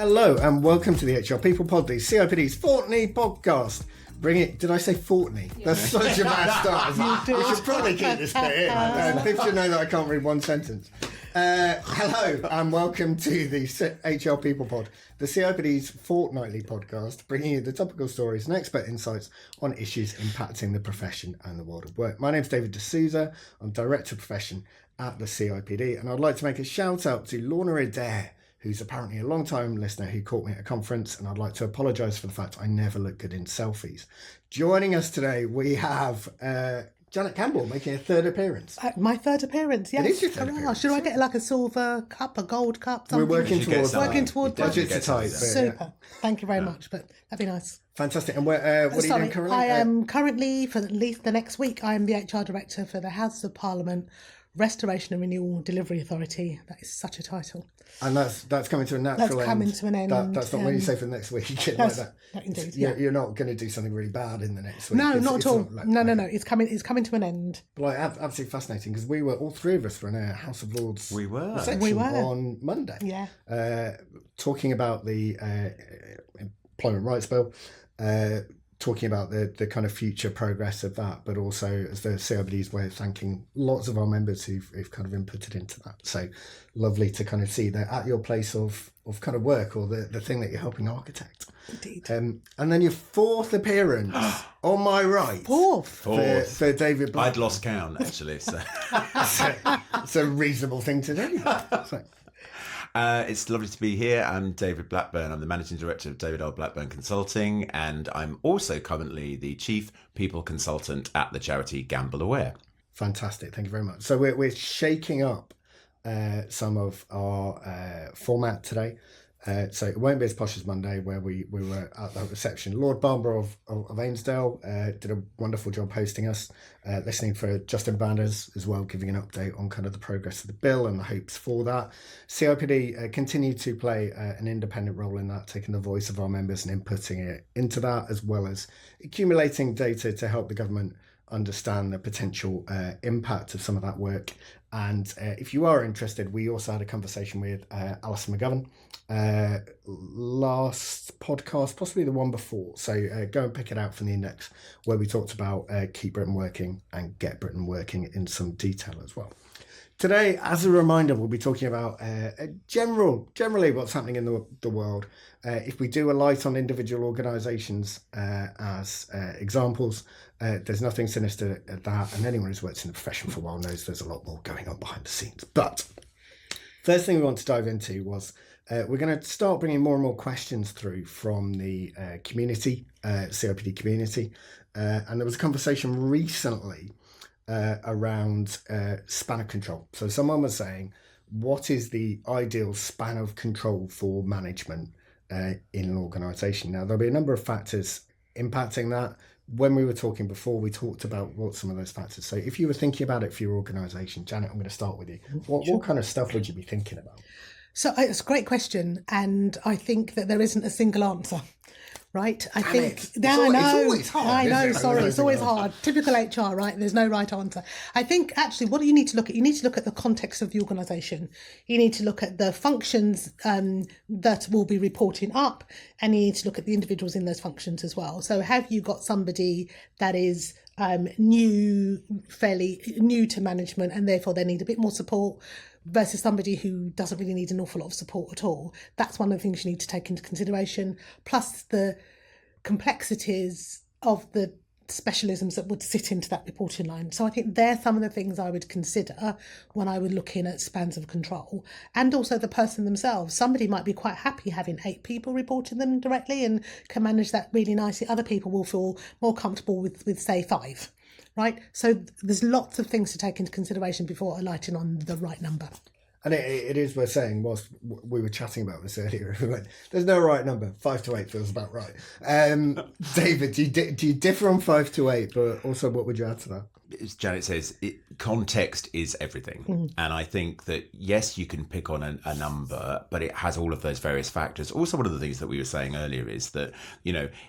Hello and welcome to the HR People Pod, the CIPD's fortnightly podcast. Bring it, did I say fortnightly? Yeah. That's such a bad start. We should probably keep this bit in. People should know that I can't read one sentence. Hello and welcome to the HR People Pod, the CIPD's fortnightly podcast, bringing you the topical stories and expert insights on issues impacting the profession and the world of work. My name's David D'Souza. I'm Director of Profession at the CIPD, and I'd like to make a shout out to Lorna Adair, who's apparently a long-time listener who caught me at a conference, and I'd like to apologise for the fact I never look good in selfies. Joining us today, we have Janet Campbell making a third appearance. My third appearance, yes. It is your third appearance. Should I get like a silver cup, a gold cup, something? We're working towards budgets are tight. Super. Yeah. Thank you very much, but that'd be nice. Fantastic. And what are you doing currently? I am currently, for at least the next week, I am the HR Director for the Houses of Parliament Restoration and Renewal Delivery Authority. That is such a title. And that's coming to a natural end. That's coming to an end. That's not what you say for the next week. Like that. Indeed, You're not going to do something really bad in the next week. No, not at all. No. It's coming to an end. But absolutely fascinating, because we were, all three of us were in a House of Lords section on Monday. Yeah. Talking about the Employment Rights Bill, talking about the kind of future progress of that, but also as the CIPD's way of thanking lots of our members who've kind of inputted into that. So lovely to kind of see that at your place of kind of work, or the thing that you're helping architect. Indeed. And then your fourth appearance on my right. Fourth. For David Blackburn. I'd lost count, actually. So. It's a reasonable thing to do. So. It's lovely to be here. I'm David Blackburn. I'm the Managing Director of David L. Blackburn Consulting, and I'm also currently the Chief People Consultant at the charity Campbell Aware. Fantastic. Thank you very much. So we're shaking up some of our format today. So it won't be as posh as Monday, where we were at the reception. Lord Barbara of Ainsdale did a wonderful job hosting us, listening for Justin Banders as well, giving an update on kind of the progress of the bill and the hopes for that. CIPD continue to play an independent role in that, taking the voice of our members and inputting it into that, as well as accumulating data to help the government understand the potential impact of some of that work. And if you are interested, we also had a conversation with Alison McGovern last podcast, possibly the one before. So go and pick it out from the index, where we talked about Keep Britain Working and Get Britain Working in some detail as well. Today, as a reminder, we'll be talking about generally what's happening in the world. If we do a light on individual organisations as examples, there's nothing sinister at that, and anyone who's worked in the profession for a while knows there's a lot more going on behind the scenes. But first thing we want to dive into was we're going to start bringing more and more questions through from the community, CIPD community, and there was a conversation recently around span of control. So someone was saying, what is the ideal span of control for management in an organisation? Now, there'll be a number of factors impacting that. When we were talking before, we talked about what some of those factors. So if you were thinking about it for your organisation, Janet, I'm going to start with you. What kind of stuff would you be thinking about? So it's a great question, and I think that there isn't a single answer. Right, I think. It's always hard. I know. Sorry, it's always hard. Typical HR, right? There's no right answer. I think actually, what do you need to look at? You need to look at the context of the organisation. You need to look at the functions that will be reporting up, and you need to look at the individuals in those functions as well. So, have you got somebody that is fairly new to management, and therefore they need a bit more support, versus somebody who doesn't really need an awful lot of support at all? That's one of the things you need to take into consideration, plus the complexities of the specialisms that would sit into that reporting line. So I think they're some of the things I would consider when I would look in at spans of control, and also the person themselves. Somebody might be quite happy having 8 people reporting them directly and can manage that really nicely. Other people will feel more comfortable with say 5. Right, so there's lots of things to take into consideration before alighting on the right number. And it is worth saying, whilst we were chatting about this earlier, we went, there's no right number. 5 to 8 feels about right. David, do you differ on 5 to 8, but also what would you add to that? As Janet says, context is everything. And I think that, yes, you can pick on a number, but it has all of those various factors. Also, one of the things that we were saying earlier is that,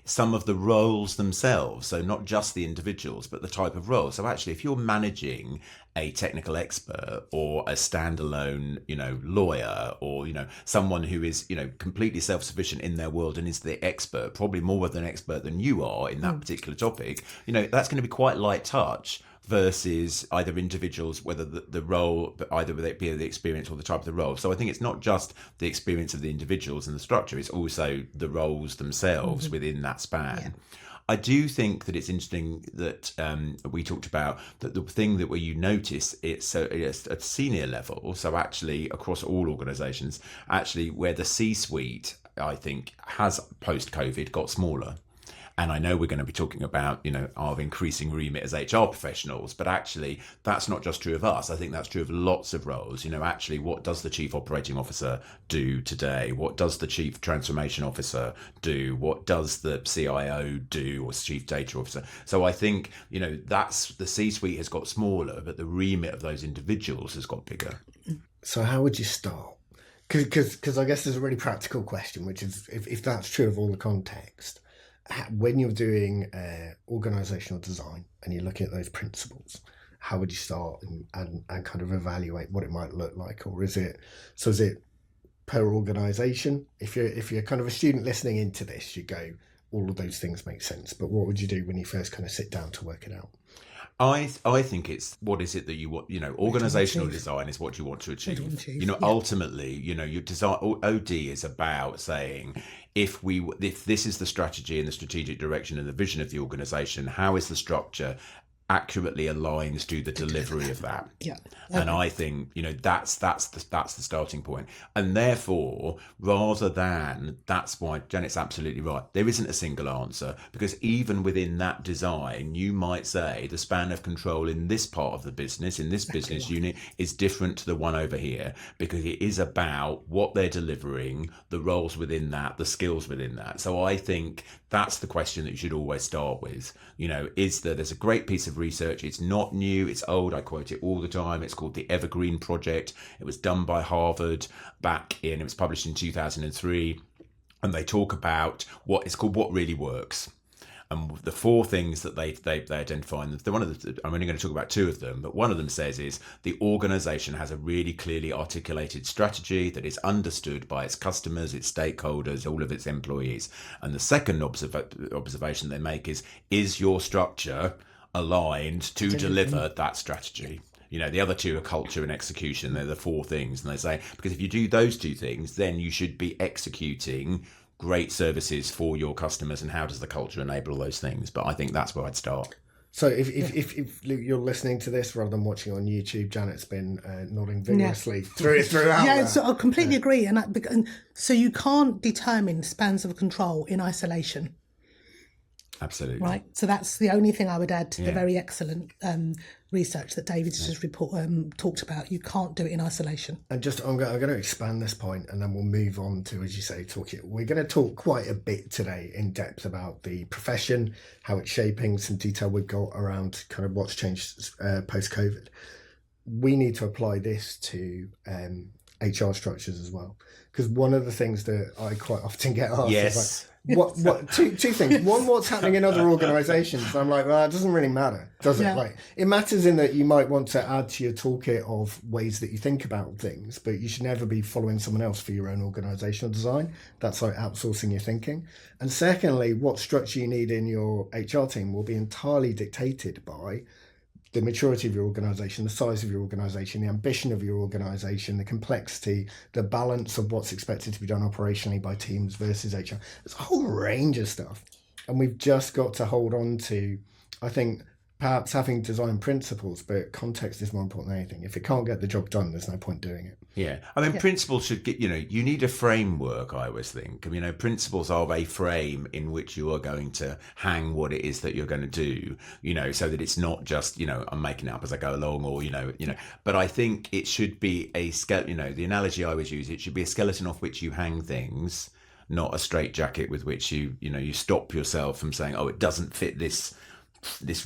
some of the roles themselves, so not just the individuals, but the type of role. So actually, if you're managing a technical expert or a standalone, lawyer, or, someone who is, completely self-sufficient in their world and is the expert, probably more of an expert than you are in that particular topic, that's going to be quite light touch versus either individuals, whether the role, but either whether it be the experience or the type of the role. So I think it's not just the experience of the individuals and the structure, it's also the roles themselves within that span. Yeah. I do think that it's interesting that we talked about that the thing that where you notice it's at senior level, so actually across all organisations, actually where the C-suite, I think, has post-COVID got smaller. And I know we're going to be talking about, our increasing remit as HR professionals, but actually that's not just true of us. I think that's true of lots of roles. Actually, what does the Chief Operating Officer do today? What does the Chief Transformation Officer do? What does the CIO do, or Chief Data Officer? So I think, that's the C-suite has got smaller, but the remit of those individuals has got bigger. So how would you start? Because I guess there's a really practical question, which is if that's true of all the context, when you're doing organisational design and you're looking at those principles, how would you start and kind of evaluate what it might look like? Or is it per organisation? If you're kind of a student listening into this, you go, all of those things make sense. But what would you do when you first kind of sit down to work it out? I think it's what is it that you want, organisational design is what you want to achieve. Ultimately, your design, OD is about saying, if this is the strategy and the strategic direction and the vision of the organisation, how is the structure accurately aligned to the delivery of that? Yeah. And I think, that's the starting point. And therefore, rather than, that's why Janet's absolutely right. There isn't a single answer, because even within that design, you might say the span of control in this part of the business, in this business unit, is different to the one over here, because it is about what they're delivering, the roles within that, the skills within that. So I think that's the question that you should always start with. Is that there's a great piece of research. It's not new, it's old. I quote it all the time. It's called the Evergreen Project. It was done by Harvard it was published in 2003. And they talk about what it's called What Really Works. And the four things that they identify, and I'm only going to talk about two of them, but one of them says is the organisation has a really clearly articulated strategy that is understood by its customers, its stakeholders, all of its employees. And the second observation they make is your structure aligned to deliver that strategy? The other two are culture and execution. They're the four things. And they say, because if you do those two things, then you should be executing great services for your customers. And how does the culture enable those things? But I think that's where I'd start. So if you're listening to this rather than watching on YouTube, Janet's been nodding vigorously throughout. Yeah, so I completely agree. And so you can't determine spans of control in isolation. Absolutely. Right. So that's the only thing I would add to the very excellent research that David just talked about. You can't do it in isolation. And I'm going to expand this point, and then we'll move on to, as you say, we're going to talk quite a bit today in depth about the profession, how it's shaping, some detail we've got around kind of what's changed post-COVID. We need to apply this to HR structures as well, because one of the things that I quite often get asked is two things. One, what's happening in other organisations? I'm like, well, it doesn't really matter, does it? Like, it matters in that you might want to add to your toolkit of ways that you think about things, but you should never be following someone else for your own organisational design. That's like outsourcing your thinking. And secondly, what structure you need in your HR team will be entirely dictated by the maturity of your organisation, the size of your organisation, the ambition of your organisation, the complexity, the balance of what's expected to be done operationally by teams versus HR. There's a whole range of stuff. And we've just got to hold on to, I think, perhaps having design principles, but context is more important than anything. If it can't get the job done, there's no point doing it. Yeah. I mean, principles should get, you need a framework, I always think. Principles are a frame in which you are going to hang what it is that you're going to do, so that it's not just, I'm making it up as I go along or, but I think it should be a skeleton, the analogy I always use, it should be a skeleton off which you hang things, not a straitjacket with which you stop yourself from saying, oh, it doesn't fit this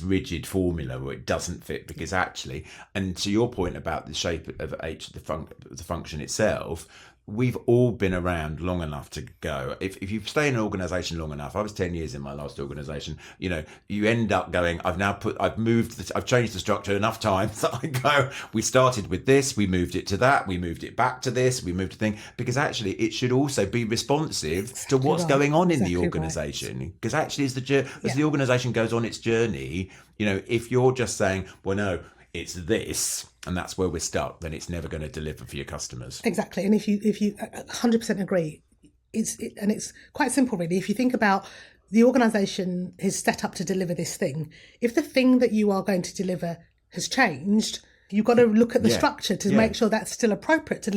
rigid formula, or it doesn't fit, because actually, and to your point about the shape of the function itself, we've all been around long enough to go. If you stay in an organisation long enough, I was 10 years in my last organisation, you end up going, I've changed the structure enough times that I go, we started with this, we moved it to that, we moved it back to this, we moved a thing, because actually it should also be responsive to what's going on in the organisation. Because actually as the organisation goes on its journey, if you're just saying, well, no, it's this, and that's where we're stuck, then it's never going to deliver for your customers. Exactly. And if you 100% agree, it's quite simple, really. If you think about the organisation is set up to deliver this thing, if the thing that you are going to deliver has changed, you've got to look at the structure to make sure that's still appropriate to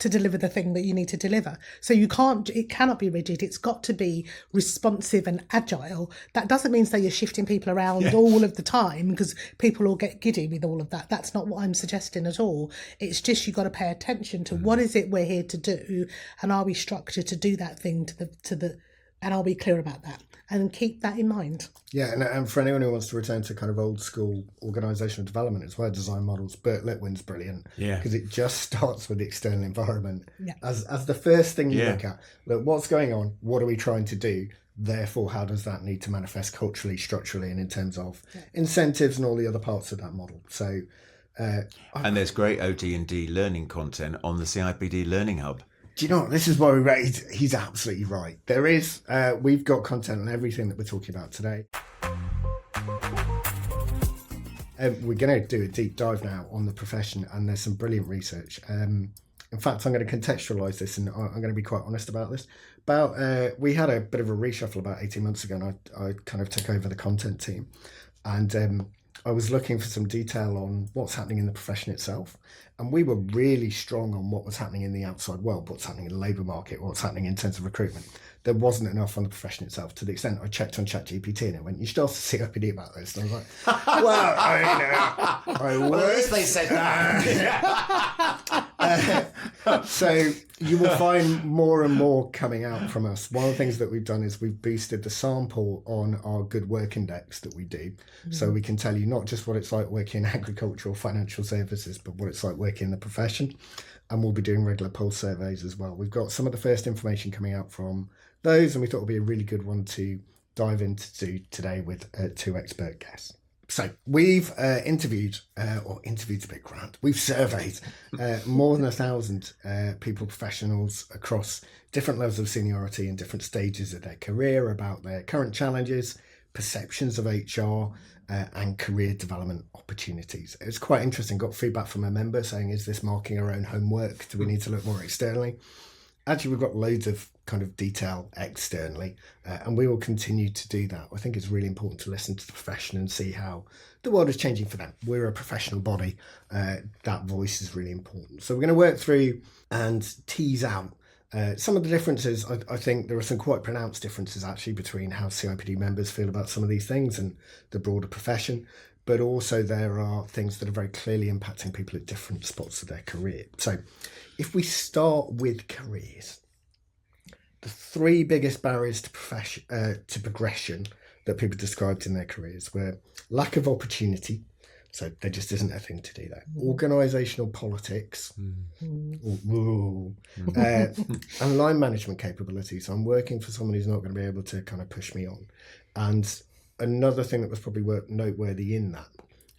deliver the thing that you need to deliver. So it cannot be rigid. It's got to be responsive and agile. That doesn't mean you're shifting people around all of the time, because people will get giddy with all of that. That's not what I'm suggesting at all. It's just you've got to pay attention to what is it we're here to do, and are we structured to do that thing and are we clear about that? And keep that in mind. Yeah, and for anyone who wants to return to kind of old school organisational development, it's where design models. Bert Litwin's brilliant. Yeah. Because it just starts with the external environment. Yeah. As the first thing you look at. Look, what's going on? What are we trying to do? Therefore, how does that need to manifest culturally, structurally, and in terms of incentives and all the other parts of that model? So, and there's great OD&D learning content on the CIPD Learning Hub. Do you know what? This is why we rate. He's absolutely right. There is, we've got content on everything that we're talking about today. We're going to do a deep dive now on the profession, and there's some brilliant research. In fact, I'm going to contextualise this, and I'm going to be quite honest about this. We had a bit of a reshuffle about 18 months ago, and I kind of took over the content team, and I was looking for some detail on what's happening in the profession itself. And we were really strong on what was happening in the outside world, what's happening in the labour market, what's happening in terms of recruitment. There wasn't enough on the profession itself, to the extent I checked on ChatGPT and it went, you should ask the CIPD about this. And I was like, well, I well, at least they said that. So you will find more and more coming out from us. One of the things that we've done is we've boosted the sample on our Good Work Index that we do. So we can tell you not just what it's like working in agriculture or financial services, but what it's like working in the profession. And we'll be doing regular pulse surveys as well. We've got some of the first information coming out from those, and we thought it would be a really good one to dive into today with two expert guests. So we've interviewed's a bit grand. We've surveyed more than 1,000 people, professionals across different levels of seniority and different stages of their career about their current challenges, perceptions of HR, and career development opportunities. It's quite interesting. Got feedback from a member saying, is this marking our own homework? Do we need to look more externally? Actually, we've got loads of kind of detail externally, and we will continue to do that. I think it's really important to listen to the profession and see how the world is changing for them. We're a professional body. That voice is really important. So we're going to work through and tease out some of the differences. I think there are some quite pronounced differences actually between how CIPD members feel about some of these things and the broader profession, but also there are things that are very clearly impacting people at different spots of their career. So if we start with careers, the three biggest barriers to progression that people described in their careers were lack of opportunity. So there just isn't a thing to do there. Organisational politics, and line management capabilities. So I'm working for someone who's not going to be able to kind of push me on. And another thing that was probably noteworthy in that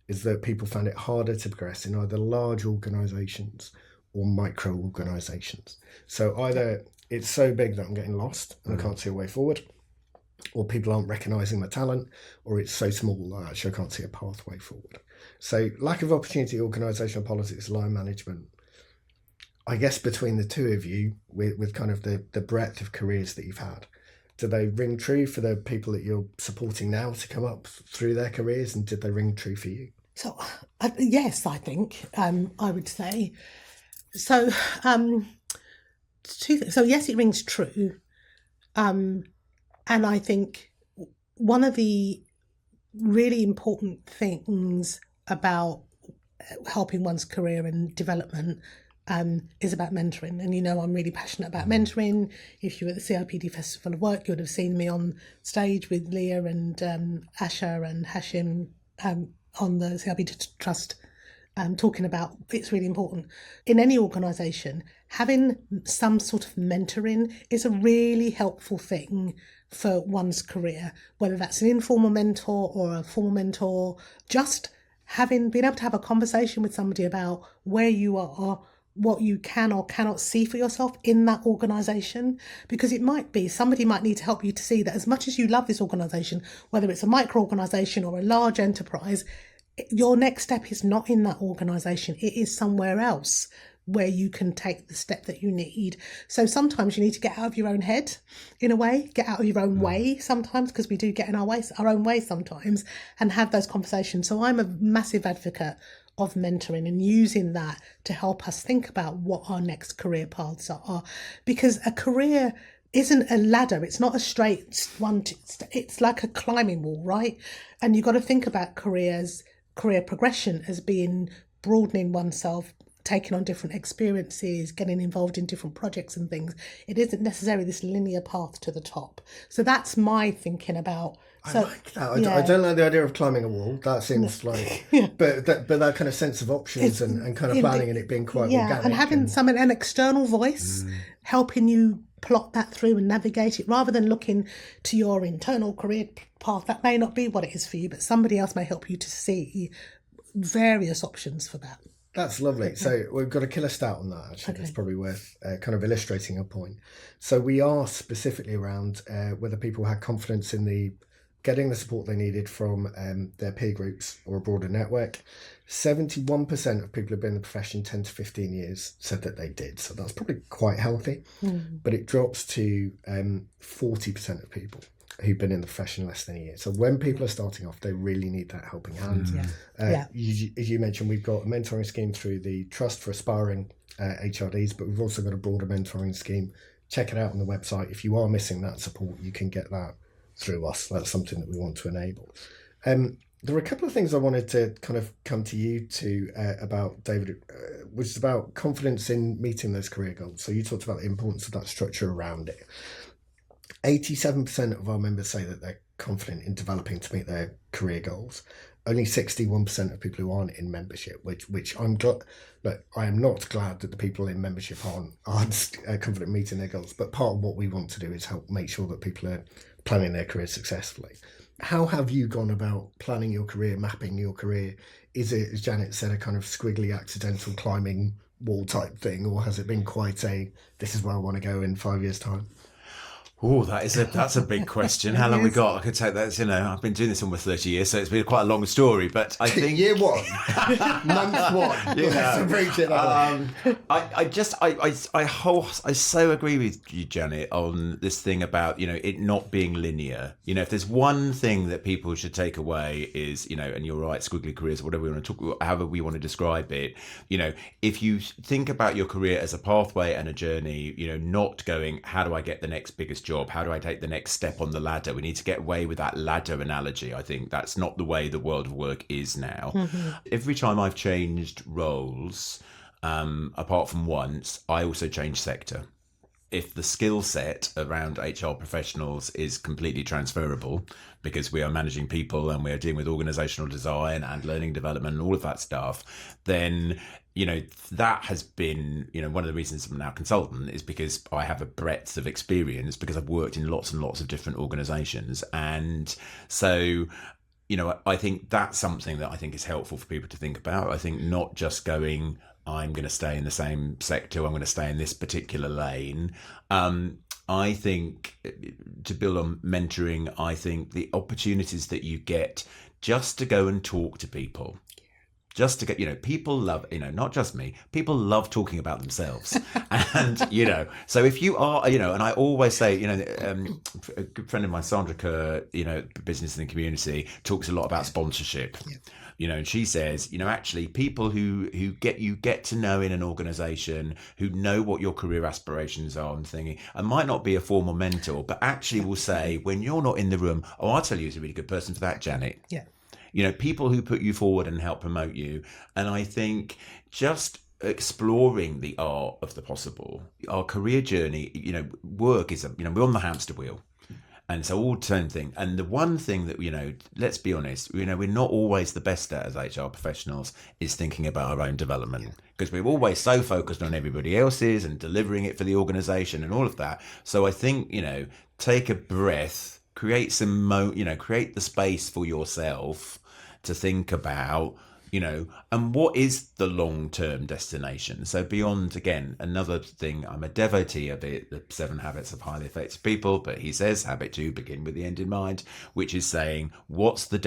is that people found it harder to progress in either large organisations or micro organisations. So either it's so big that I'm getting lost and I can't see a way forward, or people aren't recognising my talent, or it's so small that actually I can't see a pathway forward. So lack of opportunity, organisational politics, line management. I guess between the two of you, with kind of the breadth of careers that you've had, do they ring true for the people that you're supporting now to come up through their careers, and did they ring true for you? So yes, I think I would say. So two things. So yes, it rings true. And I think one of the really important things about helping one's career and development is about mentoring. And, I'm really passionate about mentoring. If you were at the CIPD Festival of Work, you would have seen me on stage with Leah and Asha and Hashim on the CIPD Trust talking about it's really important. In any organisation, having some sort of mentoring is a really helpful thing for one's career, whether that's an informal mentor or a formal mentor. Just being able to have a conversation with somebody about where you are, what you can or cannot see for yourself in that organisation, because it might be somebody might need to help you to see that as much as you love this organisation, whether it's a micro organisation or a large enterprise, your next step is not in that organisation. It is somewhere else where you can take the step that you need. So sometimes you need to get out of your own head, in a way, get out of your own way sometimes, because we do get in our own way sometimes, and have those conversations. So I'm a massive advocate of mentoring and using that to help us think about what our next career paths are, because a career isn't a ladder. It's not a straight one. It's like a climbing wall, right? And you've got to think about career progression as being broadening oneself, taking on different experiences, getting involved in different projects and things. It isn't necessarily this linear path to the top. So that's my thinking about. I like that. I don't like the idea of climbing a wall. That seems like, but that kind of sense of options and kind of planning and it being quite organic. And having an external voice helping you plot that through and navigate it, rather than looking to your internal career path. That may not be what it is for you, but somebody else may help you to see various options for that. That's lovely. So we've got a killer stat on that, actually. That's probably worth kind of illustrating a point. So we asked specifically around whether people had confidence in getting the support they needed from their peer groups or a broader network. 71% of people who've been in the profession 10 to 15 years said that they did. So that's probably quite healthy. But it drops to 40% of people who've been in the profession less than a year. So when people are starting off, they really need that helping hand. As you mentioned, we've got a mentoring scheme through the Trust for Aspiring HRDs, but we've also got a broader mentoring scheme. Check it out on the website. If you are missing that support, you can get that through us. That's something that we want to enable. There are a couple of things I wanted to kind of come to you about, David, which is about confidence in meeting those career goals. So you talked about the importance of that structure around it. 87% of our members say that they're confident in developing to meet their career goals. Only 61% of people who aren't in membership, which I'm glad. Look, I am not glad that the people in membership aren't confident in meeting their goals. But part of what we want to do is help make sure that people are planning their career successfully. How have you gone about planning your career, mapping your career? Is it, as Janet said, a kind of squiggly, accidental climbing wall type thing, or has it been quite this is where I want to go in 5 years' time? Oh, that's a big question. How long we got? I could take that. I've been doing this almost 30 years, so it's been quite a long story. But I think year one, month one. I so agree with you, Janet, on this thing about it not being linear. If there's one thing that people should take away is and you're right, squiggly careers, whatever we want to talk, however we want to describe it. If you think about your career as a pathway and a journey, not going, how do I get the next biggest job? How do I take the next step on the ladder? We need to get away with that ladder analogy. I think that's not the way the world of work is now. Every time I've changed roles, apart from once, I also changed sector. If the skill set around HR professionals is completely transferable, because we are managing people and we are dealing with organizational design and learning development and all of that stuff, then that has been, one of the reasons I'm now a consultant is because I have a breadth of experience, because I've worked in lots and lots of different organizations. And so, I think that's something that I think is helpful for people to think about. I think not just going, I'm going to stay in the same sector, I'm going to stay in this particular lane. I think, to build on mentoring, I think the opportunities that you get just to go and talk to people, just to get, people love, not just me, people love talking about themselves. And, so if you are, and I always say, a good friend of mine, Sandra Kerr, Business in the Community, talks a lot about sponsorship. And she says, actually people who get to know in an organization, who know what your career aspirations are and thinking, and might not be a formal mentor, but actually will say, when you're not in the room, oh, I'll tell you who's a really good person for that, Janet. Yeah. People who put you forward and help promote you. And I think just exploring the art of the possible, our career journey, work is we're on the hamster wheel. And so all term thing. And the one thing that, let's be honest, we're not always the best at as HR professionals is thinking about our own development, because we're always so focused on everybody else's and delivering it for the organisation and all of that. So I think, take a breath, create create the space for yourself to think about, and what is the long-term destination? So beyond, again, another thing, I'm a devotee of it, the 7 Habits of Highly Effective People, but he says habit 2, begin with the end in mind, which is saying, what's the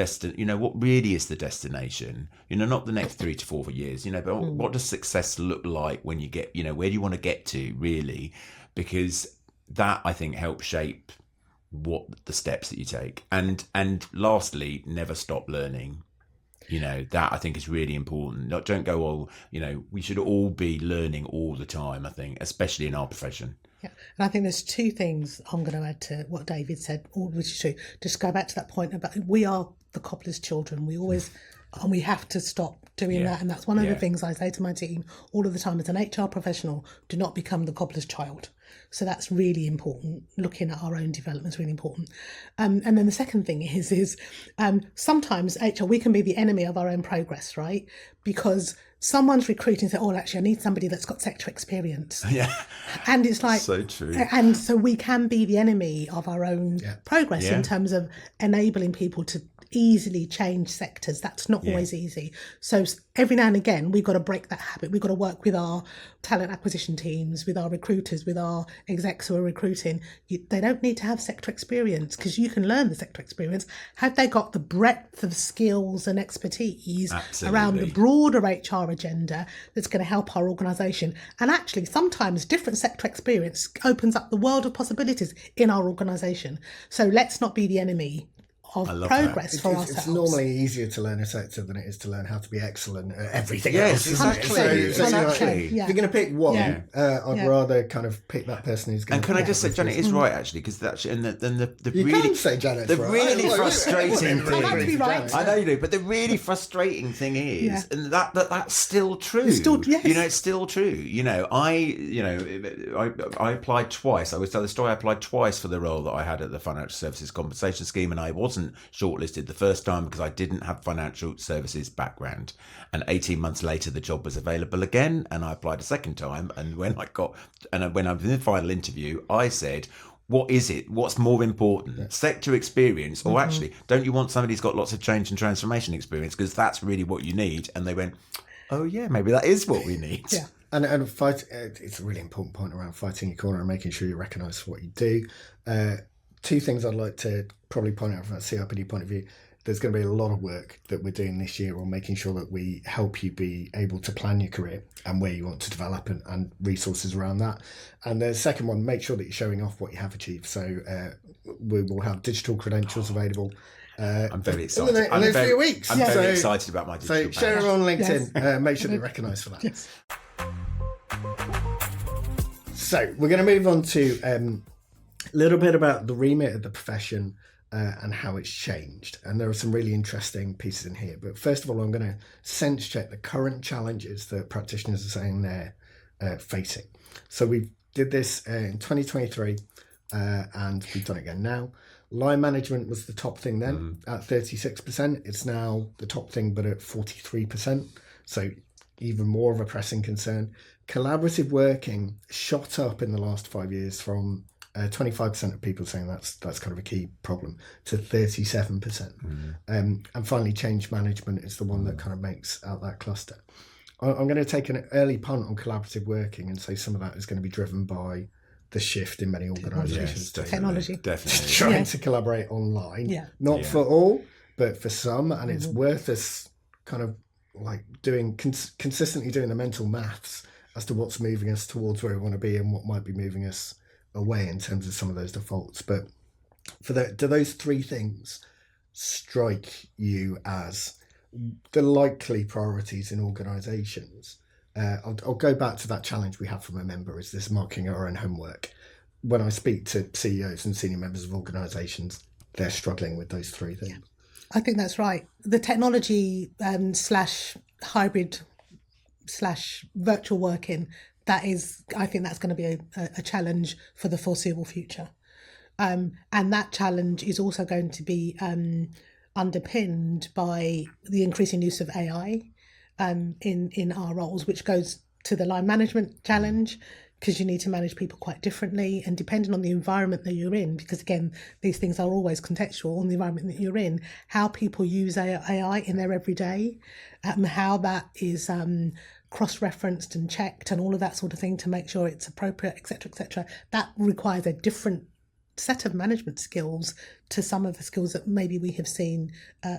what really is the destination? Not the next 3 to 4 years, but what does success look like when you get, where do you want to get to, really? Because that, I think, helps shape what the steps that you take. And lastly, never stop learning. That I think is really important. Don't go, we should all be learning all the time, I think, especially in our profession. Yeah. And I think there's 2 things I'm going to add to what David said, all which is true. Just go back to that point about we are the cobbler's children. We always, and we have to stop doing that. And that's one of the things I say to my team all of the time as an HR professional: do not become the cobbler's child. So that's really important. Looking at our own development is really important. And then the second thing is sometimes HR, we can be the enemy of our own progress, right? Because someone's recruiting and say, oh, actually, I need somebody that's got sector experience. Yeah. And it's like, so true. And so we can be the enemy of our own progress in terms of enabling people to easily change sectors. That's not always easy. So every now and again, we've got to break that habit. We've got to work with our talent acquisition teams, with our recruiters, with our execs who are recruiting. They don't need to have sector experience, because you can learn the sector experience. Have they got the breadth of skills and expertise around the broader HR agenda that's going to help our organisation? And actually, sometimes different sector experience opens up the world of possibilities in our organisation. So let's not be the enemy of progress for ourselves. It's normally easier to learn a sector than it is to learn how to be excellent at everything else. Exactly. If you're going to pick one, I'd rather kind of pick that person who's going to... And can I just say, Janet is right, actually, because that's... And the you really... can say Janet's the right. really frustrating thing... I like to be right. I know you do, but the really frustrating thing is, and that's still true. It's still, yes. It's still true. I applied twice. I always tell the story. I applied twice for the role that I had at the Financial Services Compensation Scheme, and I wasn't shortlisted the first time because I didn't have financial services background. And 18 months later, the job was available again, and I applied a second time. And when I was in the final interview, I said, what is it? What's more important? Sector experience, or actually, don't you want somebody who's got lots of change and transformation experience? Because that's really what you need. And they went, oh yeah, maybe that is what we need. Yeah. And fight. It's a really important point around fighting your corner and making sure you're recognised for what you do. 2 things I'd like to probably point out from a CIPD point of view. There's going to be a lot of work that we're doing this year on making sure that we help you be able to plan your career and where you want to develop and resources around that. And the second one, make sure that you're showing off what you have achieved. So we will have digital credentials available. I'm very excited. In those few weeks. I'm very excited about my digital So share it on LinkedIn. Yes. Make sure you're recognised for that. Yes. So we're going to move on to a little bit about the remit of the profession and how it's changed. And there are some really interesting pieces in here. But first of all, I'm going to sense check the current challenges that practitioners are saying they're facing. So we did this in 2023 and we've done it again now. Line management was the top thing then at 36%. It's now the top thing, but at 43%. So even more of a pressing concern. Collaborative working shot up in the last 5 years from 25% of people saying that's kind of a key problem to 37%. And finally, change management is the one that kind of makes out that cluster. I'm going to take an early punt on collaborative working and say some of that is going to be driven by the shift in many organisations. Yes, Technology. Definitely. Trying to collaborate online. Yeah. Not for all, but for some. And it's worth us kind of like doing consistently doing the mental maths as to what's moving us towards where we want to be and what might be moving us away in terms of some of those defaults. But do those 3 things strike you as the likely priorities in organisations? I'll go back to that challenge we have from a member, is this marking our own homework. When I speak to CEOs and senior members of organisations, they're struggling with those 3 things. Yeah. I think that's right. The technology / hybrid / virtual working, I think that's going to be a challenge for the foreseeable future. And that challenge is also going to be underpinned by the increasing use of AI in our roles, which goes to the line management challenge, because you need to manage people quite differently, and depending on the environment that you're in, because again, these things are always contextual on the environment that you're in, how people use AI in their everyday, how that is cross-referenced and checked and all of that sort of thing to make sure it's appropriate, etc., that requires a different set of management skills to some of the skills that maybe we have seen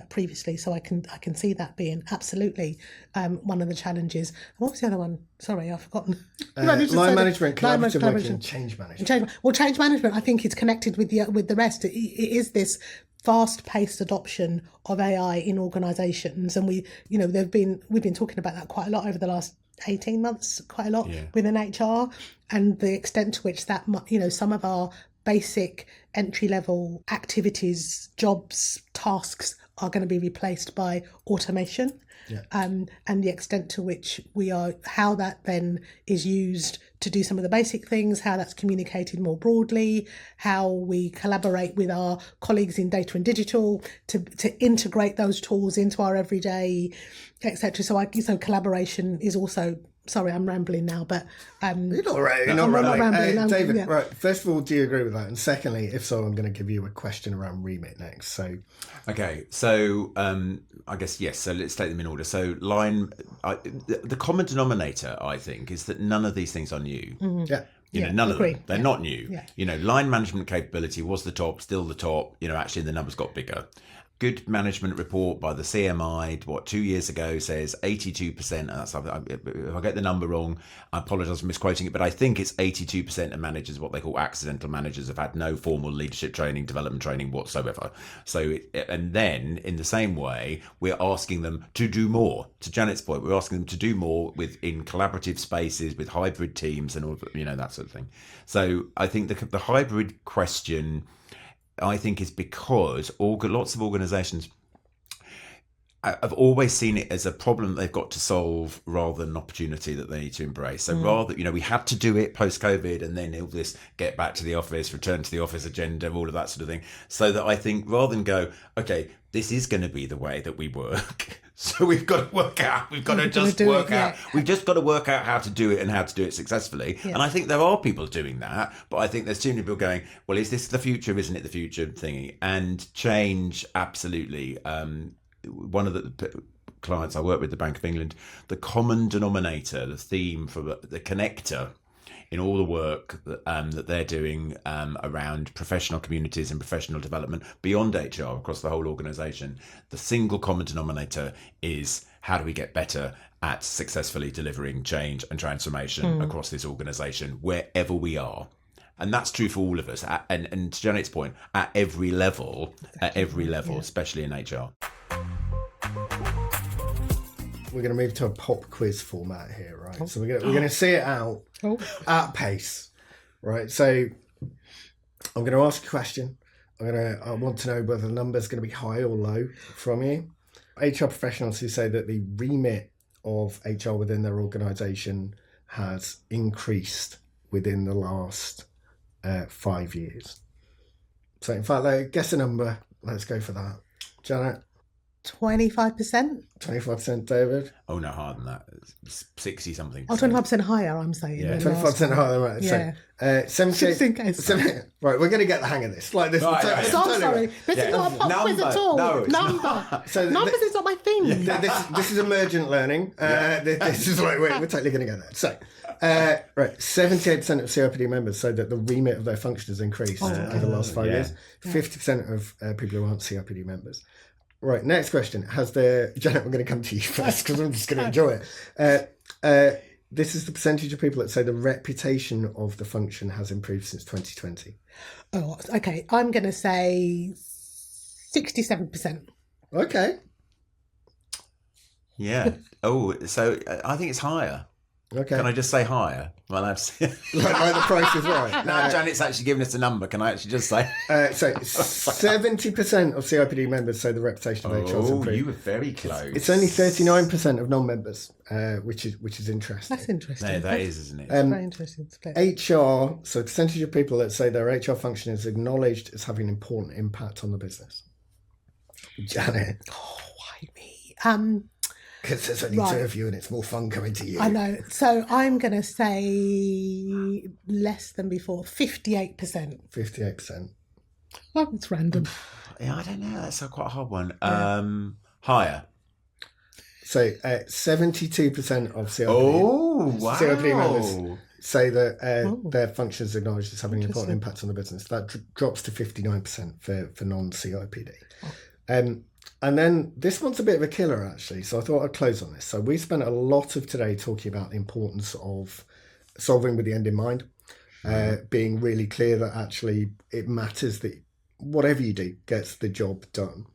previously. So I can see that being absolutely one of the challenges. And what was the other one? Sorry, I've forgotten. Line management, collaborative working, and change management. Change management, I think, is connected with the rest. It is this fast-paced adoption of AI in organisations, and we've been talking about that quite a lot over the last 18 months, quite a lot within HR, and the extent to which that, some of our basic entry-level activities, jobs, tasks are going to be replaced by automation. And the extent to which how that then is used to do some of the basic things, how that's communicated more broadly, how we collaborate with our colleagues in data and digital to integrate those tools into our everyday, etc. So collaboration is also. Sorry, I'm rambling now, but you're not right. You're not rambling. David, yeah. Right. First of all, do you agree with that? And secondly, if so, I'm going to give you a question around remit next. So, okay. So, I guess yes. So let's take them in order. So, the common denominator, I think, is that none of these things are new. Yeah. None of them. They're not new. Yeah. Line management capability was the top, still the top. Actually, the numbers got bigger. Good management report by the CMI, 2 years ago, says 82%. And that's, if I get the number wrong, I apologise for misquoting it, but I think it's 82% of managers, what they call accidental managers, have had no formal leadership training, development training whatsoever. So, and then in the same way, we're asking them to do more. To Janet's point, we're asking them to do more in collaborative spaces with hybrid teams and all, that sort of thing. So I think the hybrid question, I think, is because lots of organisations have always seen it as a problem that they've got to solve rather than an opportunity that they need to embrace. So rather, we had to do it post-COVID, and then all this get back to the office, return to the office agenda, all of that sort of thing. So that I think rather than go, okay, this is going to be the way that we work. So we've got to work out. We've got to just work out. We've just got to work out how to do it and how to do it successfully. Yeah. And I think there are people doing that, but I think there's too many people going, well, is this the future? Isn't it the future thingy? And change, absolutely. One of the clients I work with, the Bank of England, the common denominator, the theme for the connector in all the work that they're doing around professional communities and professional development beyond HR across the whole organisation, the single common denominator is how do we get better at successfully delivering change and transformation across this organisation wherever we are. And that's true for all of us. And to Janet's point, at every level, especially in HR. We're going to move to a pop quiz format here, right? So we're going to see it out at pace, right? So I'm going to ask a question. I want to know whether the number is going to be high or low from you. HR professionals who say that the remit of HR within their organisation has increased within the last 5 years. So in fact, guess a number. Let's go for that. Janet? 25%. 25%, David? Oh, no, higher than that. 60 something. Oh, 25% higher, I'm saying. Yeah, 25% higher than that. Yeah. So, 78. Right, we're going to get the hang of this. Like this. I'm sorry. This is not a pop quiz at all. No, number. So numbers is not my thing. This is emergent learning. This is like, we're totally going to get there. So, right, 78% of CIPD members say that the remit of their function has increased over the last 5 years. 50% of people who aren't CIPD members. Right, next question. Janet, I'm going to come to you first because I'm just going to enjoy it. This is the percentage of people that say the reputation of the function has improved since 2020. Oh, okay. I'm going to say 67%. Okay. Yeah. Oh, so I think it's higher. Okay. Can I just say higher? Well, I've like the price is right. now Janet's actually given us a number. Can I actually just say? So 70% of CIPD members say the reputation of HR is improved. You were very close. It's only 39% of non-members, which is interesting. That's interesting. No, that is, isn't it? Very interesting split. HR, so percentage of people that say their HR function is acknowledged as having an important impact on the business. Janet. Oh, why me? Because there's only two of you and it's more fun coming to you. I know. So I'm going to say less than before, 58%. 58%. Oh, it's random. Yeah, I don't know. That's quite a hard one. Higher. So 72% of CIPD, CIPD members say that their function is acknowledged as having an important impact on the business. That drops to 59% for non-CIPD. And then this one's a bit of a killer, actually. So I thought I'd close on this. So we spent a lot of today talking about the importance of solving with the end in mind, being really clear that actually it matters that whatever you do gets the job done.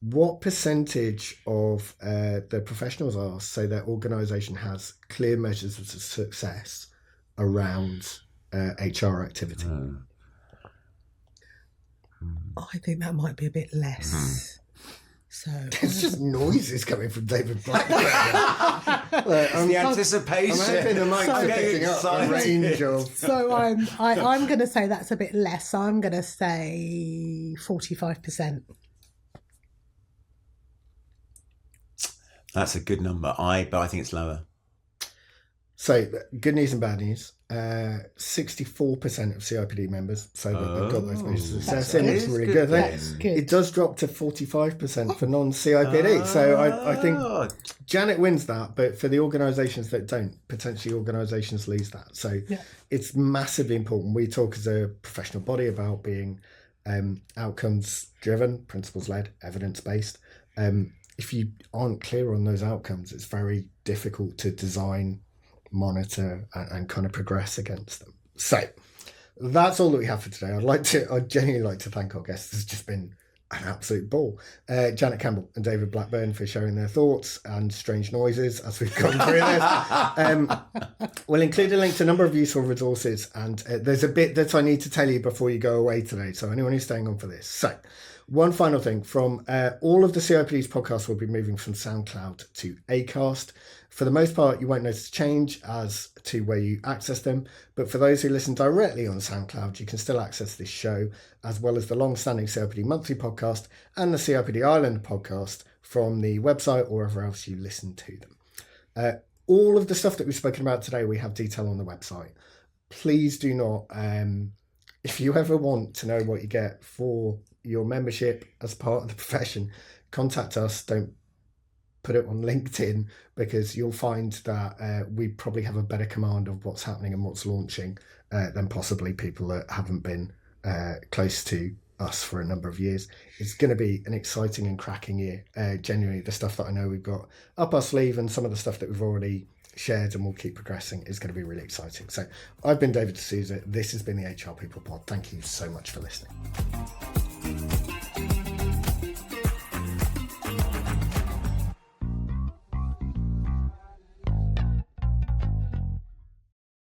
What percentage of the professionals asked say their organisation has clear measures of success around HR activity? I think that might be a bit less. So it's just noises coming from David Blackburn. The anticipation. I'm hoping the mics are picking up a range of. So I'm going to say that's a bit less. So I'm going to say 45%. That's a good number. But I think it's lower. So good news and bad news. 64% of CIPD members say that they've got those measures of success. It's really good. That's good. It does drop to 45% for non-CIPD. So I think Janet wins that, but for the organisations that don't, potentially organisations lose that. So it's massively important. We talk as a professional body about being outcomes driven, principles led, evidence based. If you aren't clear on those outcomes, it's very difficult to design, monitor and kind of progress against them. So that's all that we have for today. I'd genuinely like to thank our guests. It's just been an absolute ball. Janet Campbell and David Blackburn for sharing their thoughts and strange noises as we've gone through this. We'll include a link to a number of useful resources, and there's a bit that I need to tell you before you go away today, so anyone who's staying on for this. So one final thing, from all of the CIPD's podcasts will be moving from SoundCloud to Acast. For the most part, you won't notice a change as to where you access them, but for those who listen directly on SoundCloud, you can still access this show, as well as the long-standing CIPD Monthly podcast and the CIPD Ireland podcast from the website or wherever else you listen to them. All of the stuff that we've spoken about today, we have detail on the website. Please do not, if you ever want to know what you get for your membership as part of the profession, contact us. Don't put it on LinkedIn, because you'll find that we probably have a better command of what's happening and what's launching than possibly people that haven't been close to us for a number of years. It's going to be an exciting and cracking year. Genuinely, the stuff that I know we've got up our sleeve and some of the stuff that we've already shared and will keep progressing is going to be really exciting. So I've been David D'Souza. This has been the HR People Pod. Thank you so much for listening.